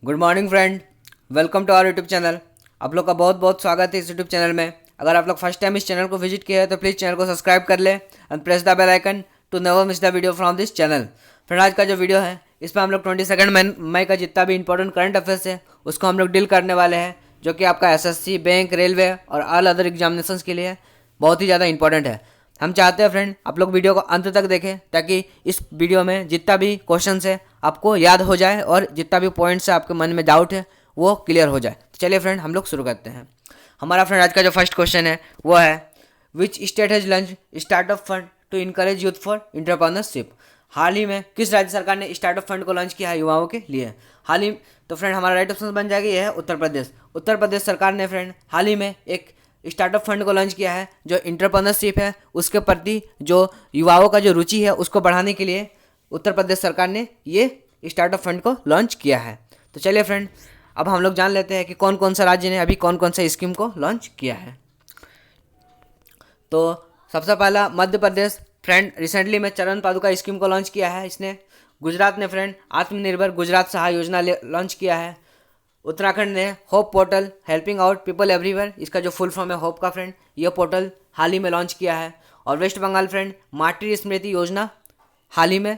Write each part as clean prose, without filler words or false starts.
Good morning friend, welcome to our YouTube channel. आप लोग का बहुत बहुत स्वागत है इस यूट्यूब चैनल में। अगर आप लोग फर्स्ट टाइम इस चैनल को विजिट किया है तो प्लीज़ चैनल को सब्सक्राइब कर ले and press the bell icon to never miss the video from this channel. Friend, आज का जो वीडियो है इसमें हम लोग 22 मई का जितना भी इंपॉर्टेंट करंट अफेयर्स है उसको हम लोग डील करने वाले हैं, जो कि आपका एसएससी, बैंक, रेलवे और ऑल अदर एग्जामिनेशंस के लिए बहुत ही ज़्यादा इंपॉर्टेंट है। हम चाहते हैं फ्रेंड आप लोग वीडियो को अंत तक देखें ताकि इस वीडियो में जितना भी क्वेश्चन है आपको याद हो जाए और जितना भी पॉइंट्स है आपके मन में डाउट है वो क्लियर हो जाए। तो चलिए फ्रेंड हम लोग शुरू करते हैं। हमारा फ्रेंड आज का जो फर्स्ट क्वेश्चन है वो है which state has launch startup fund to encourage youth for entrepreneurship. हाल ही में किस राज्य सरकार ने स्टार्टअप फंड को लॉन्च किया है युवाओं के लिए? हाल ही तो फ्रेंड हमारा राइट ऑप्शन बन जाएगा, ये है उत्तर प्रदेश। उत्तर प्रदेश सरकार ने फ्रेंड हाल ही में एक स्टार्टअप फंड को लॉन्च किया है जो इंटरप्रेन्योरशिप है उसके प्रति जो युवाओं का जो रुचि है उसको बढ़ाने के लिए उत्तर प्रदेश सरकार ने ये स्टार्टअप फंड को लॉन्च किया है। तो चलिए फ्रेंड अब हम लोग जान लेते हैं कि कौन कौन सा राज्य ने अभी कौन कौन सा स्कीम को लॉन्च किया है। तो सबसे पहला मध्य प्रदेश फ्रेंड रिसेंटली में चरण पादुका स्कीम को लॉन्च किया है इसने। गुजरात ने फ्रेंड आत्मनिर्भर गुजरात सहाय योजना लॉन्च किया है। उत्तराखंड ने hope portal helping out people everywhere, इसका जो फुल फॉर्म है होप का फ्रेंड, ये पोर्टल हाल ही में लॉन्च किया है। और वेस्ट बंगाल फ्रेंड मातृ स्मृति योजना हाल ही में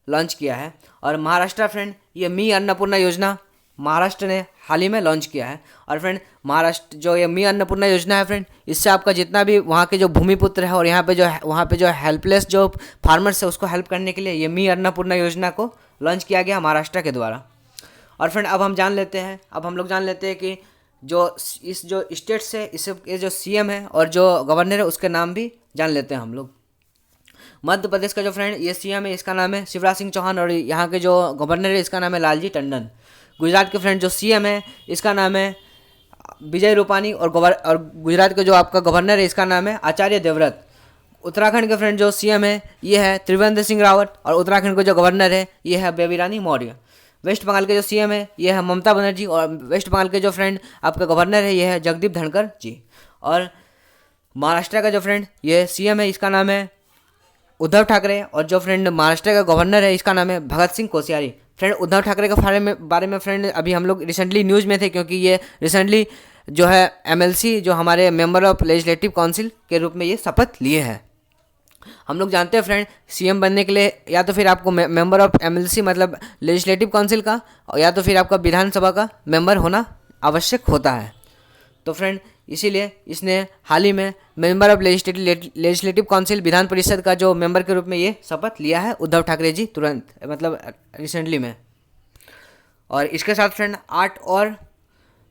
लॉन्च किया है। और महाराष्ट्र फ्रेंड ये मी अन्नपूर्णा योजना महाराष्ट्र ने हाल ही में लॉन्च किया है। और फ्रेंड महाराष्ट्र जो ये मी अन्नपूर्णा योजना है फ्रेंड, इससे आपका जितना भी वहाँ के जो भूमिपुत्र है और वहाँ पे जो हेल्पलेस जो फार्मर्स है उसको हेल्प करने के लिए ये मी अन्नपूर्णा योजना को लॉन्च किया गया महाराष्ट्र के द्वारा। और फ्रेंड अब हम लोग जान लेते हैं कि जो स्टेट्स है ये जो सीएम है और जो गवर्नर है उसके नाम भी जान लेते हैं हम लोग। मध्य प्रदेश का जो फ्रेंड ये सीएम है इसका नाम है शिवराज सिंह चौहान और यहाँ के जो गवर्नर है इसका नाम है लालजी टंडन। गुजरात के फ्रेंड जो सीएम है इसका नाम है विजय रूपानी और गुजरात के जो आपका गवर्नर है इसका नाम है आचार्य देवव्रत। उत्तराखंड के फ्रेंड जो सीएम है ये है त्रिवेंद्र सिंह रावत और उत्तराखंड के जो गवर्नर है ये है बेबी रानी मौर्य। वेस्ट बंगाल के जो सीएम है ये है ममता बनर्जी और वेस्ट बंगाल के जो फ्रेंड आपका गवर्नर है ये है जगदीप धनखड़ जी। और महाराष्ट्र का जो फ्रेंड ये सीएम है इसका नाम है उद्धव ठाकरे और जो फ्रेंड महाराष्ट्र का गवर्नर है इसका नाम है भगत सिंह कोश्यारी। फ्रेंड उद्धव ठाकरे के बारे में फ्रेंड अभी हम लोग रिसेंटली न्यूज़ में थे क्योंकि ये रिसेंटली जो है एमएलसी जो हमारे मेंबर ऑफ लेजिस्लेटिव काउंसिल के रूप में ये शपथ लिए हैं। हम लोग जानते हैं फ्रेंड सीएम बनने के लिए या तो फिर आपको मेंबर ऑफ एमएलसी मतलब लेजिस्लेटिव काउंसिल का या तो फिर आपका विधानसभा का मेंबर होना आवश्यक होता है। तो फ्रेंड इसीलिए इसने हाल ही में member of legislative council Vidhan Parishad का जो मेंबर के रूप में ये शपथ लिया है उद्धव ठाकरे जी तुरंत मतलब रिसेंटली में। और इसके साथ फ्रेंड 8 और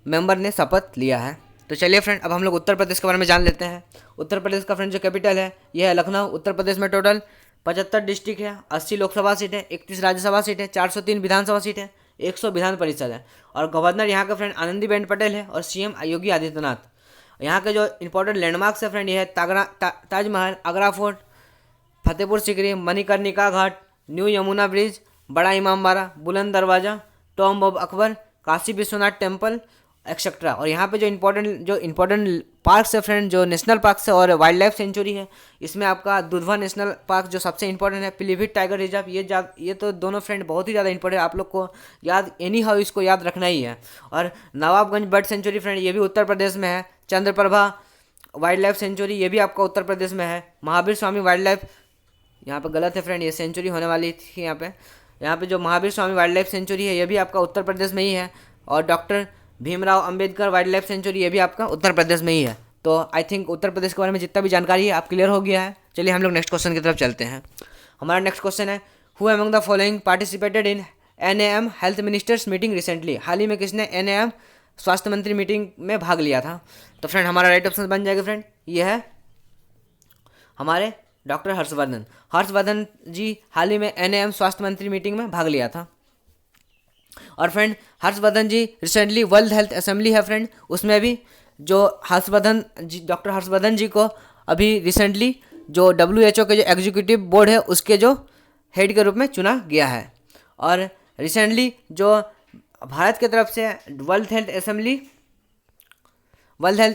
मेंबर ने शपथ लिया है। तो चलिए फ्रेंड अब हम लोग उत्तर प्रदेश के बारे में जान लेते हैं। उत्तर प्रदेश का फ्रेंड जो कैपिटल है यह है लखनऊ। उत्तर प्रदेश में टोटल 75 डिस्ट्रिक्ट है, 80 लोकसभा सीट है, 31 राज्यसभा सीट है, 403 विधानसभा सीट है, 100 विधान परिषद है। और गवर्नर यहाँ का फ्रेंड आनंदीबेन पटेल है और सीएम योगी आदित्यनाथ। यहाँ के जो इंपॉर्टेंट लैंडमार्क्स है फ्रेंड ये है ताजमहल, आगरा फोर्ट, फतेहपुर सीकरी, मणिकर्णिका घाट, न्यू यमुना ब्रिज, बड़ा इमामबाड़ा, बुलंद दरवाज़ा, tomb of Akbar, Kashi Vishwanath temple etcetera. और यहाँ पे जो इम्पोर्टेंट पार्क्स है फ्रेंड जो नेशनल पार्क्स है और वाइल्ड लाइफ सेंचुरी है इसमें आपका दुधवा नेशनल पार्क जो सबसे इंपॉर्टेंट है, पीलीभीत टाइगर रिजर्व, ये तो दोनों फ्रेंड बहुत ही ज़्यादा इंपॉर्टेंट है, आप लोग को याद एनी हाउ इसको याद रखना ही है। और नवाबगंज बर्ड सेंचुरी फ्रेंड ये भी उत्तर प्रदेश में है। चंद्रप्रभा वाइल्ड लाइफ सेंचुरी ये भी आपका उत्तर प्रदेश में है। महावीर स्वामी वाइल्ड लाइफ यहाँ पे गलत है फ्रेंड, ये सेंचुरी होने वाली थी यहाँ पे जो Mahavir Swami wild life sanctuary है ये भी आपका उत्तर प्रदेश में ही है। और doctor Bhimrao Ambedkar wild life sanctuary ये भी आपका उत्तर प्रदेश में ही है। तो आई थिंक उत्तर प्रदेश के बारे में जितना भी जानकारी है आप क्लियर हो गया है। चलिए हम लोग नेक्स्ट क्वेश्चन की तरफ चलते हैं। हमारा नेक्स्ट क्वेश्चन है who among the following participated in NAM health ministers meeting recently. हाल ही में किसने एनएएम स्वास्थ्य मंत्री मीटिंग में भाग लिया था? तो फ्रेंड हमारा राइट ऑप्शन बन जाएगा फ्रेंड ये है हमारे डॉक्टर हर्षवर्धन जी हाल ही में एनएएम स्वास्थ्य मंत्री मीटिंग में भाग लिया था। और फ्रेंड हर्षवर्धन जी रिसेंटली वर्ल्ड हेल्थ असेंबली है फ्रेंड उसमें भी जो डॉक्टर हर्षवर्धन जी को अभी रिसेंटली जो WHO के जो एग्जीक्यूटिव बोर्ड है उसके जो हेड के रूप में चुना गया है। और रिसेंटली जो भारत की तरफ से वर्ल्ड हेल्थ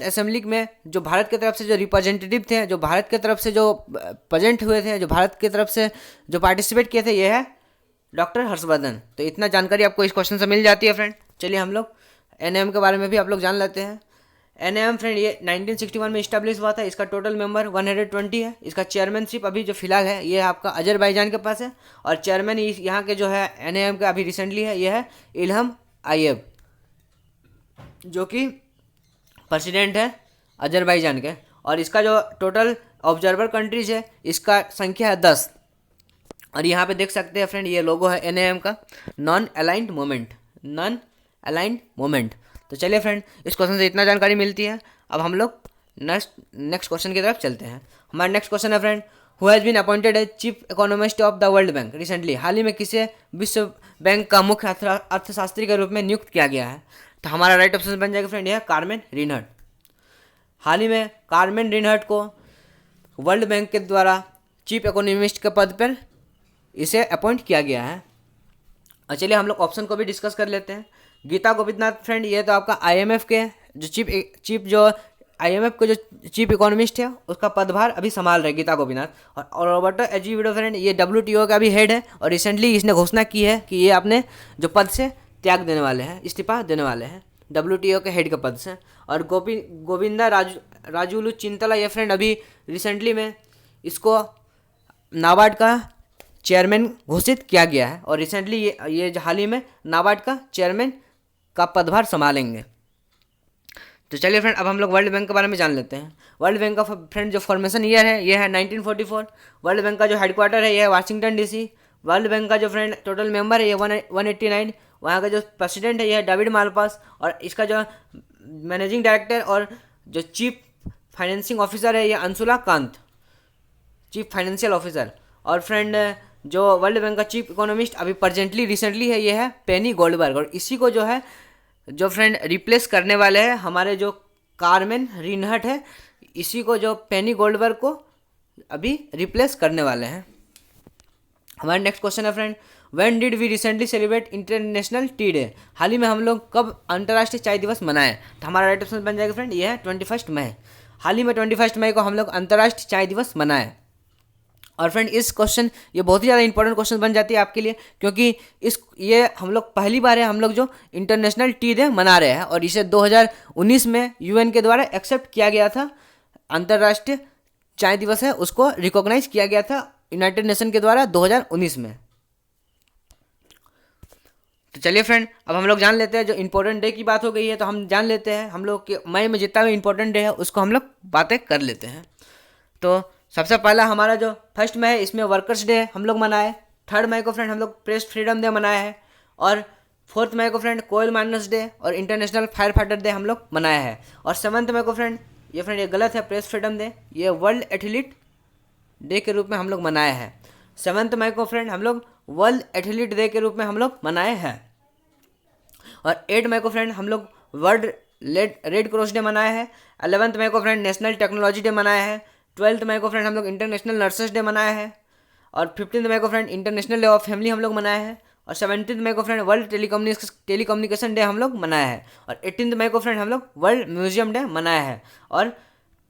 असेंबली में जो भारत की तरफ से जो रिप्रेजेंटेटिव थे जो भारत की तरफ से जो प्रेजेंट हुए थे जो भारत की तरफ से जो पार्टिसिपेट किए थे ये है डॉक्टर हर्षवर्धन। तो इतना जानकारी आपको इस क्वेश्चन से मिल जाती है फ्रेंड। चलिए हम लोग NAM के बारे में भी आप लोग जान लेते हैं। NAM फ्रेंड ये 1961 में इस्टेब्लिश हुआ था। इसका टोटल मेंबर 120 है। इसका चेयरमैनशिप अभी जो फिलहाल है ये आपका अजरबैजान के पास है, और चेयरमैन यहाँ के जो है NAM का अभी रिसेंटली है ये है इल्हम अलियेव, जो कि प्रेसिडेंट है अजरबैजान के। और इसका जो टोटल ऑब्जर्वर कंट्रीज है इसका संख्या है 10। और यहाँ पे देख सकते हैं फ्रेंड ये लोगो है NAM का, non aligned movement, non aligned movement. तो चलिए फ्रेंड इस क्वेश्चन से इतना जानकारी मिलती है। अब हम लोग नेक्स्ट क्वेश्चन की तरफ चलते हैं। हमारा नेक्स्ट क्वेश्चन है friend, who has been appointed as chief economist of the World Bank recently. हाल ही में किसे विश्व बैंक का मुख्य अर्थशास्त्री के रूप में नियुक्त किया गया है। तो हमारा राइट ऑप्शन बन जाएगा फ्रेंड यह कार्मेन रिनहर्ट। हाल ही में कार्मेन रिनहर्ट को वर्ल्ड बैंक के द्वारा चीफ इकोनॉमिस्ट के पद पर इसे अपॉइंट किया गया है। और चलिए हम लोग ऑप्शन को भी डिस्कस कर लेते हैं। गीता गोपीनाथ फ्रेंड ये तो आपका IMF के जो IMF के जो चीफ इकोनॉमिस्ट है उसका पदभार अभी संभाल रहे गीता गोपीनाथ। और रॉबर्टो एजिविडो फ्रेंड ये WTO का भी हेड है, और रिसेंटली इसने घोषणा की है कि ये अपने जो पद से त्याग देने वाले हैं, इस्तीफा देने वाले हैं WTO के हेड के पद से। और गोविंदा राजुलू चिंतला ये फ्रेंड अभी रिसेंटली में इसको नाबार्ड का चेयरमैन घोषित किया गया है, और रिसेंटली ये हाल ही में नाबार्ड का चेयरमैन का पदभार संभालेंगे। तो चलिए फ्रेंड अब हम लोग वर्ल्ड बैंक के बारे में जान लेते हैं। वर्ल्ड बैंक का फ्रेंड जो फॉर्मेशन ईयर है ये है 1944। वर्ल्ड बैंक का जो हेडक्वार्टर है ये है वाशिंगटन DC। वर्ल्ड बैंक का जो फ्रेंड टोटल मेंबर है ये 189। वहाँ का जो प्रेसिडेंट है ये है डेविड मालपास, और इसका जो मैनेजिंग डायरेक्टर और जो चीफ फाइनेंसिंग ऑफिसर है ये Anshula Kant, chief financial officer. और फ्रेंड जो वर्ल्ड बैंक का चीफ इकोनॉमिस्ट अभी प्रेजेंटली रिसेंटली है ये है पेनी गोल्डबर्ग, और इसी को जो है जो फ्रेंड रिप्लेस करने वाले हैं हमारे जो कार्मेन रिनहर्ट है, इसी को जो पेनी गोल्डबर्ग को अभी रिप्लेस करने वाले हैं। हमारा नेक्स्ट क्वेश्चन है friend, when did we recently celebrate international tea day. हाल ही में हम लोग कब अंतर्राष्ट्रीय चाय दिवस मनाए। तो हमारा राइट ऑप्शन बन जाएगा फ्रेंड ये है 21 मई। हाल ही में 21 मई को हम लोग अंतर्राष्ट्रीय चाय दिवस मनाए। और फ्रेंड इस क्वेश्चन ये बहुत ही ज़्यादा इंपॉर्टेंट क्वेश्चन बन जाती है आपके लिए, क्योंकि ये हम लोग पहली बार है हम लोग जो इंटरनेशनल टी डे मना रहे हैं, और इसे 2019 में UN के द्वारा एक्सेप्ट किया गया था। अंतर्राष्ट्रीय चाय दिवस है उसको रिकॉग्नाइज किया गया था यूनाइटेड नेशन के द्वारा 2019 में। तो चलिए फ्रेंड अब हम लोग जान लेते हैं, जो इंपॉर्टेंट डे की बात हो गई है तो हम जान लेते हैं हम लोग के मई में जितना भी इंपॉर्टेंट डे है उसको हम लोग बातें कर लेते हैं। तो सबसे पहला हमारा जो 1 मई है इसमें वर्कर्स डे हम लोग मनाए। 3 मई को फ्रेंड हम लोग प्रेस फ्रीडम डे मनाया है। और 4 मई को फ्रेंड कोयल माइनर्स डे और इंटरनेशनल फायर फाइटर डे हम लोग मनाया है। और 7 मई को फ्रेंड ये गलत है, प्रेस फ्रीडम डे ये वर्ल्ड एथलीट डे के रूप में हम लोग मनाया है। 7 मई को फ्रेंड हम लोग वर्ल्ड एथलीट डे के रूप में हम लोग मनाए हैं। और 8 मई को फ्रेंड हम लोग वर्ल्ड रेड क्रॉस डे मनाया है। 11 मई को फ्रेंड नेशनल टेक्नोलॉजी डे मनाया है। 12 मई को फ्रेंड हम लोग इंटरनेशनल नर्सेस डे मनाया है। और 15 मई को friend international day of family हम लोग मनाया है। और 17 मई को फ्रेंड वर्ल्ड टेलीकम्युनिकेशन डे हम लोग मनाया है। और 18 मई को फ्रेंड हम लोग वर्ल्ड म्यूजियम डे मनाया है। और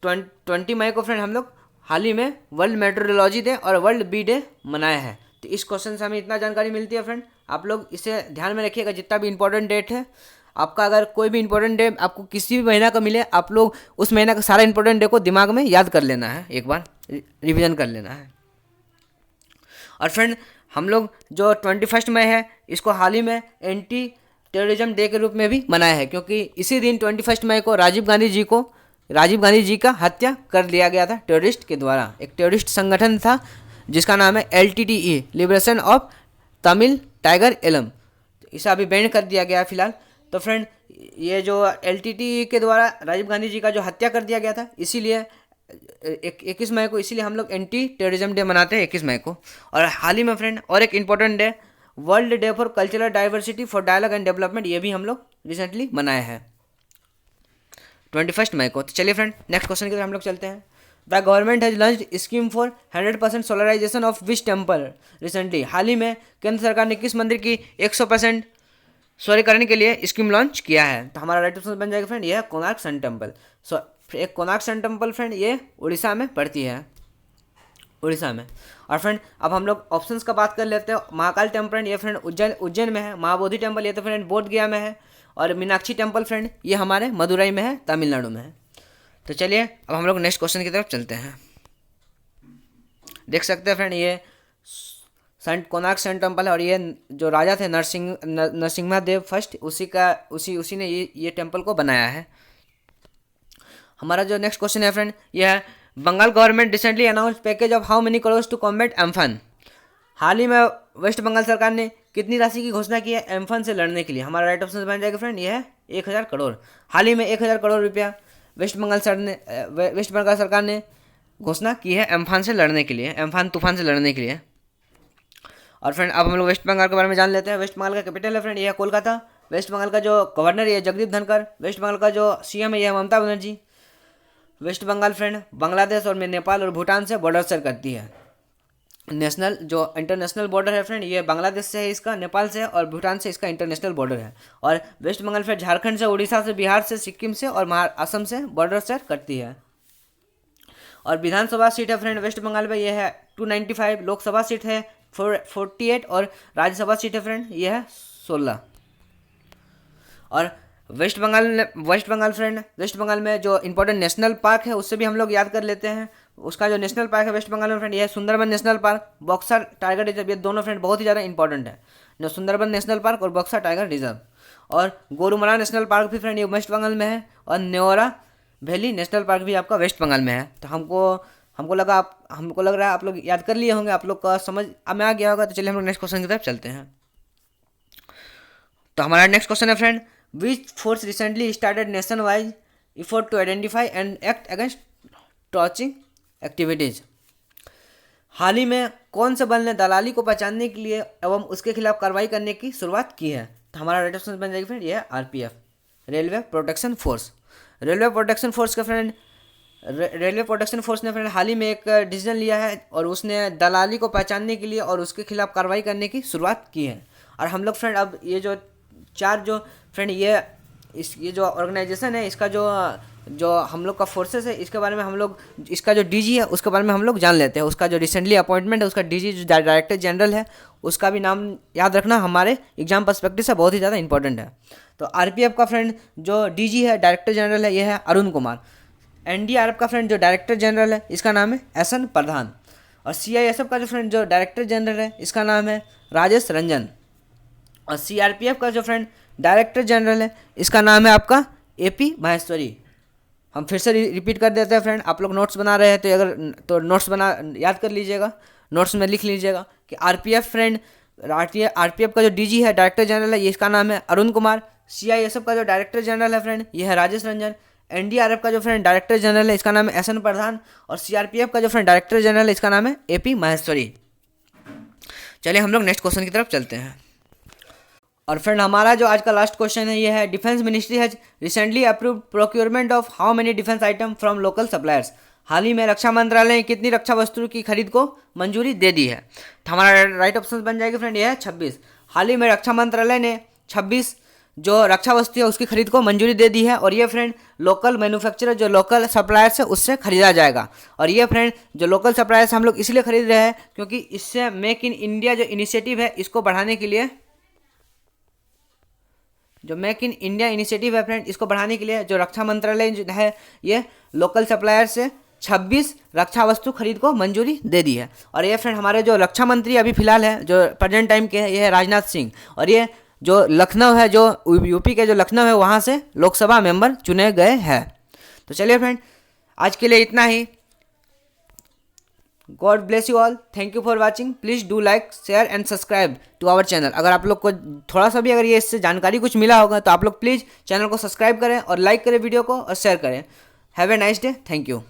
20 मई को फ्रेंड हम लोग हाल ही में वर्ल्ड मेट्रोलॉजी डे और वर्ल्ड बी डे मनाया है। तो इस क्वेश्चन से हमें इतना जानकारी मिलती है फ्रेंड, आप लोग इसे ध्यान में रखिएगा। जितना भी इंपॉर्टेंट डेट है आपका, अगर कोई भी इंपॉर्टेंट डे आपको किसी भी महीना का मिले, आप लोग उस महीना का सारा इंपॉर्टेंट डे को दिमाग में याद कर लेना है, एक बार रिवीजन कर लेना है। और फ्रेंड हम लोग जो 21 मई है इसको हाल ही में एंटी टेररिज्म डे के रूप में भी मनाया है, क्योंकि इसी दिन 21 मई को राजीव गांधी जी का हत्या कर दिया गया था टेररिस्ट के द्वारा। एक टेररिस्ट संगठन था जिसका नाम है LTTE, liberation of Tamil tiger Eelam. इसे अभी बैन कर दिया गया है फिलहाल। तो फ्रेंड ये जो LTTE के द्वारा राजीव गांधी जी का जो हत्या कर दिया गया था, इसीलिए 21 मई को इसीलिए हम लोग एंटी टेररिज्म डे मनाते हैं 21 मई को। और हाल ही में फ्रेंड और एक important day world day for cultural diversity for dialogue and development, ये भी हम लोग रिसेंटली मनाए हैं 21 मई को। तो चलिए फ्रेंड नेक्स्ट क्वेश्चन की तरफ हम लोग चलते हैं। The government has launched scheme for 100% solarization of which temple recently. हाल ही में केंद्र सरकार ने किस मंदिर की 100% सौरीकरण के लिए स्कीम लॉन्च किया है। तो हमारा राइट ऑप्शन बन जाएगा फ्रेंड, यह है कोणार्क सन टेम्पल। एक कोणार्क सन टेम्पल फ्रेंड ये उड़ीसा में पड़ती है। उड़ीसा में। और फ्रेंड अब हम लोग ऑप्शंस का बात कर लेते हैं। महाकाल टेम्पल ये फ्रेंड उज्जैन में है। महाबोधि टेम्पल ये तो फ्रेंड बोध गया में है। और मीनाक्षी टेम्पल फ्रेंड ये हमारे मदुरई में है, तमिलनाडु में है। तो चलिए अब हम लोग नेक्स्ट क्वेश्चन की तरफ चलते हैं। देख सकते हैं फ्रेंड ये सेंट कोणार्क सन टेम्पल है और ये जो राजा थे नरसिम्हा देव फर्स्ट, उसी ने ये टेम्पल को बनाया है। हमारा जो नेक्स्ट क्वेश्चन है फ्रेंड ये है Bengal government recently announce package of how many crore to combat Amphan. हाल ही में वेस्ट बंगाल सरकार ने कितनी राशि की घोषणा की है एम्फन से लड़ने के लिए? हमारा राइट ऑप्शन बन जाएगा फ्रेंड ये है 1000 करोड़। हाल ही में 1000 करोड़ रुपया वेस्ट बंगाल सरकार ने घोषणा की है एम्फान से लड़ने के लिए, एम्फान तूफान से लड़ने के लिए। और फ्रेंड अब हम लोग वेस्ट बंगाल के बारे में जान लेते हैं। वेस्ट बंगाल का कैपिटल है फ्रेंड ये है कोलकाता। वेस्ट बंगाल का जो गवर्नर है जगदीप धनखड़। वेस्ट बंगाल का जो सीएम है यह ममता बनर्जी। वेस्ट बंगाल फ्रेंड बांग्लादेश और नेपाल और भूटान से बॉर्डर शेयर करती है। नेशनल जो इंटरनेशनल बॉर्डर है फ्रेंड ये बांग्लादेश से है, इसका नेपाल से, और भूटान से इसका इंटरनेशनल बॉर्डर है। और वेस्ट बंगाल फ्रेंड झारखंड से, उड़ीसा से, बिहार से, सिक्किम से और असम से बॉर्डर शेयर करती है। और विधानसभा सीट है फ्रेंड वेस्ट बंगाल में ये है 295, लोकसभा सीट है 48 और राज्यसभा सीट है फ्रेंड ये है 16। और वेस्ट बंगाल में जो इंपॉर्टेंट नेशनल पार्क है उससे भी हम लोग याद कर लेते हैं। उसका जो नेशनल पार्क है वेस्ट बंगाल में फ्रेंड ये है Sundarban national park, Buxar tiger reserve. ये दोनों फ्रेंड बहुत ही ज़्यादा इंपॉर्टेंट है, जो सुंदरबन नेशनल पार्क और बक्सर टाइगर रिजर्व। और गोरुमारा नेशनल पार्क भी फ्रेंड ये वेस्ट बंगाल में है। और न्योरा वैली नेशनल पार्क भी आपका वेस्ट बंगाल में है। तो हमको लग रहा है आप लोग याद कर लिए होंगे, आप लोग का समझ में आ गया होगा। तो चलिए हम लोग नेक्स्ट क्वेश्चन की तरफ चलते हैं। तो हमारा नेक्स्ट क्वेश्चन है friend which force recently started nation wise effort to identify and act against torching activities. हाल ही में कौन से बल ने दलाली को पहचानने के लिए एवं उसके खिलाफ कार्रवाई करने की शुरुआत की है? तो हमारा राइट ऑप्शन बन जाएगा फ्रेंड ये है RPF, railway protection force. Railway protection force ने फ्रेंड हाल ही में एक डिसीजन लिया है और उसने दलाली को पहचानने के लिए और उसके खिलाफ कार्रवाई करने की शुरुआत की है। और हम लोग फ्रेंड अब ये जो ये जो ऑर्गेनाइजेशन है इसका जो हम लोग का फोर्सेस है इसके बारे में हम लोग, इसका जो डीजी है उसके बारे में हम लोग जान लेते हैं। उसका जो रिसेंटली अपॉइंटमेंट है उसका डीजी जो डायरेक्टर जनरल है उसका भी नाम याद रखना हमारे एग्जाम पर्सपेक्टिव से बहुत ही ज़्यादा इंपॉर्टेंट है। तो आरपीएफ का फ्रेंड जो डीजी है डायरेक्टर जनरल है ये है अरुण कुमार। एनडीआरएफ का फ्रेंड जो डायरेक्टर जनरल है इसका नाम है एसएन प्रधान। और सीआईएसएफ का जो फ्रेंड जो डायरेक्टर जनरल है इसका नाम है राजेश रंजन। और सीआरपीएफ का जो फ्रेंड डायरेक्टर जनरल है इसका नाम है आपका एपी माहेश्वरी। हम फिर से रिपीट कर देते हैं फ्रेंड, आप लोग नोट्स बना रहे हैं तो नोट्स याद कर लीजिएगा, नोट्स में लिख लीजिएगा कि आरपीएफ का जो डीजी है डायरेक्टर जनरल है ये इसका नाम है अरुण कुमार। सीआईएसएफ का जो डायरेक्टर जनरल है फ्रेंड ये है राजेश रंजन। एनडीआरएफ का जो फ्रेंड डायरेक्टर जनरल है इसका नाम है एसएन प्रधान। और सीआरपीएफ का जो फ्रेंड डायरेक्टर जनरल है इसका नाम है एपी माहेश्वरी। चलिए हम लोग नेक्स्ट क्वेश्चन की तरफ चलते हैं। और फ्रेंड हमारा जो आज का लास्ट क्वेश्चन है ये है defence ministry has recently approved procurement of how many defence item from local suppliers. हाल ही में रक्षा मंत्रालय ने कितनी रक्षा वस्तुओं की खरीद को मंजूरी दे दी है? तो हमारा राइट ऑप्शन बन जाएगा फ्रेंड ये है 26। हाल ही में रक्षा मंत्रालय ने 26 जो रक्षा वस्तु है उसकी खरीद को मंजूरी दे दी है। और ये फ्रेंड लोकल मैन्युफैक्चरर जो लोकल सप्लायर्स है उससे खरीदा जाएगा। और ये फ्रेंड जो लोकल सप्लायर्स हम लोग इसलिए खरीद रहे हैं क्योंकि इससे मेक इन इंडिया जो इनिशिएटिव है इसको बढ़ाने के लिए, जो मेक इन इंडिया इनिशिएटिव है फ्रेंड इसको बढ़ाने के लिए जो रक्षा मंत्रालय जो है ये लोकल सप्लायर से 26 रक्षा वस्तु खरीद को मंजूरी दे दी है। और ये फ्रेंड हमारे जो रक्षा मंत्री अभी फिलहाल है जो प्रेजेंट टाइम के है ये है राजनाथ सिंह। और ये जो लखनऊ है, जो यूपी के जो लखनऊ है वहाँ से लोकसभा मेंबर चुने गए हैं। तो चलिए फ्रेंड आज के लिए इतना ही। God bless you all, thank you for watching. Please do like share and subscribe to our channel. अगर आप लोग को थोड़ा सा भी अगर ये इससे जानकारी कुछ मिला होगा तो आप लोग प्लीज़ चैनल को सब्सक्राइब करें और लाइक करें वीडियो को और शेयर करें। Have a nice day, thank you.